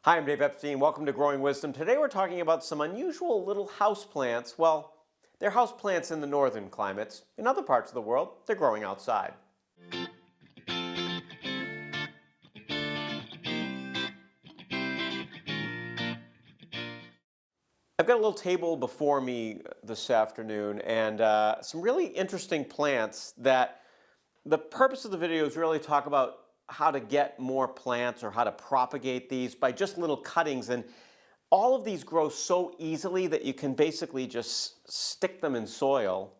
Hi, I'm Dave Epstein. Welcome to Growing Wisdom. Today we're talking about some unusual little houseplants. Well, they're houseplants in the northern climates. In other parts of the world, they're growing outside. I've got a little table before me this afternoon and some really interesting plants that the purpose of the video is really talk about how to get more plants or how to propagate these by just little cuttings. And all of these grow so easily that you can basically just stick them in soil,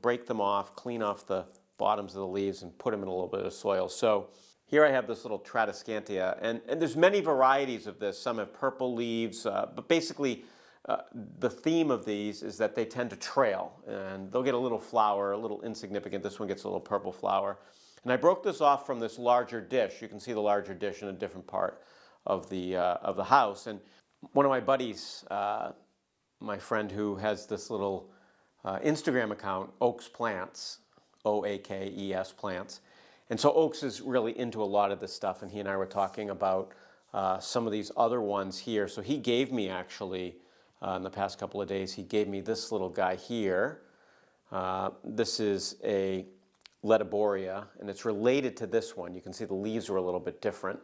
break them off, clean off the bottoms of the leaves and put them in a little bit of soil. So here I have this little Tradescantia, and there's many varieties of this. Some have purple leaves, but basically the theme of these is that they tend to trail, and they'll get a little flower, a little insignificant. This one gets a little purple flower. And I broke this off from this larger dish. You can see the larger dish in a different part of the house. And one of my buddies, my friend who has this little Instagram account, Oaks Plants, O-A-K-E-S Plants. And so Oaks is really into a lot of this stuff, and he and I were talking about some of these other ones here. So he gave me actually, in the past couple of days, he gave me this little guy here. This is a Lediboria, and it's related to this one. You can see the leaves are a little bit different.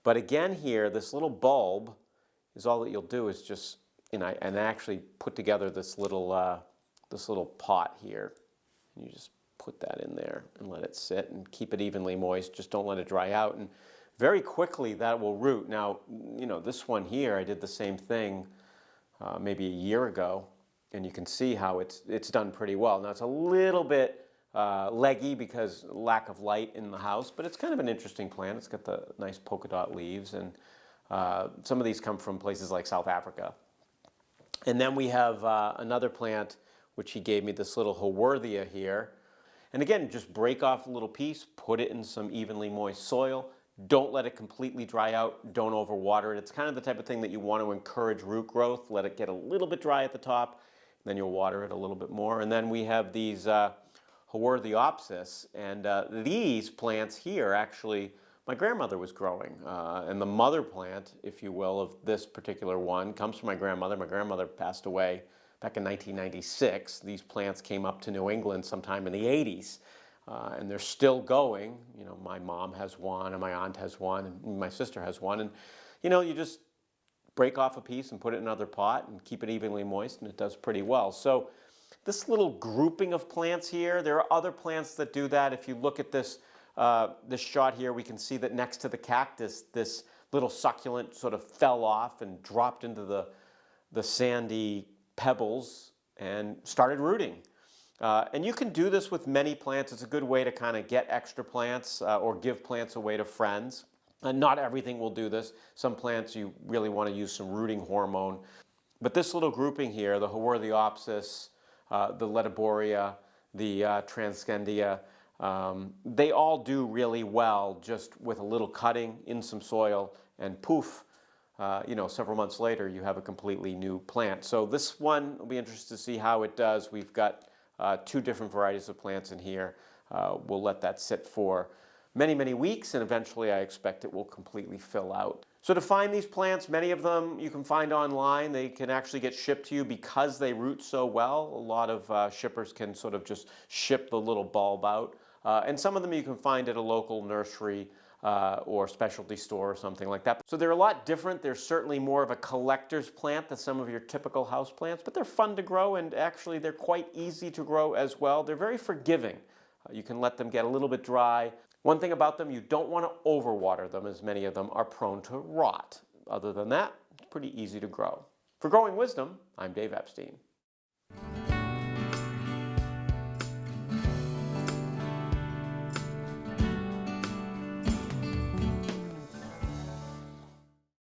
But again here, this little bulb is all that you'll do is just, and I actually put together this little pot here. And you just put that in there and let it sit and keep it evenly moist. Just don't let it dry out. And very quickly that will root. Now, this one here, I did the same thing maybe a year ago, and you can see how it's done pretty well. Now it's a little bit leggy because lack of light in the house, but it's kind of an interesting plant. It's got the nice polka dot leaves, and some of these come from places like South Africa. And then we have another plant which he gave me, this little Haworthia here. And again, just break off a little piece, put it in some evenly moist soil. Don't let it completely dry out. Don't overwater it. It's kind of the type of thing that you want to encourage root growth. Let it get a little bit dry at the top, then you'll water it a little bit more. And then we have these Haworthiopsis, and these plants here actually my grandmother was growing. And the mother plant, if you will, of this particular one comes from my grandmother. My grandmother passed away back in 1996. These plants came up to New England sometime in the 80s. And they're still going. My mom has one, and my aunt has one, and my sister has one. And you just break off a piece and put it in another pot and keep it evenly moist, and it does pretty well. So this little grouping of plants here, there are other plants that do that. If you look at this shot here, we can see that next to the cactus, this little succulent sort of fell off and dropped into the sandy pebbles and started rooting. And you can do this with many plants. It's a good way to kind of get extra plants or give plants away to friends. And not everything will do this. Some plants you really want to use some rooting hormone. But this little grouping here, the Haworthiopsis, the Lediboria, the Transcendia, they all do really well just with a little cutting in some soil, and poof, several months later you have a completely new plant. So this one will be interesting to see how it does. We've got two different varieties of plants in here. We'll let that sit for many, many weeks, and eventually I expect it will completely fill out. So to find these plants, many of them you can find online. They can actually get shipped to you because they root so well. A lot of shippers can sort of just ship the little bulb out. And some of them you can find at a local nursery or specialty store or something like that. So they're a lot different. They're certainly more of a collector's plant than some of your typical house plants, but they're fun to grow, and actually they're quite easy to grow as well. They're very forgiving. You can let them get a little bit dry. One thing about them, you don't want to overwater them, as many of them are prone to rot. Other than that, it's pretty easy to grow. For Growing Wisdom, I'm Dave Epstein.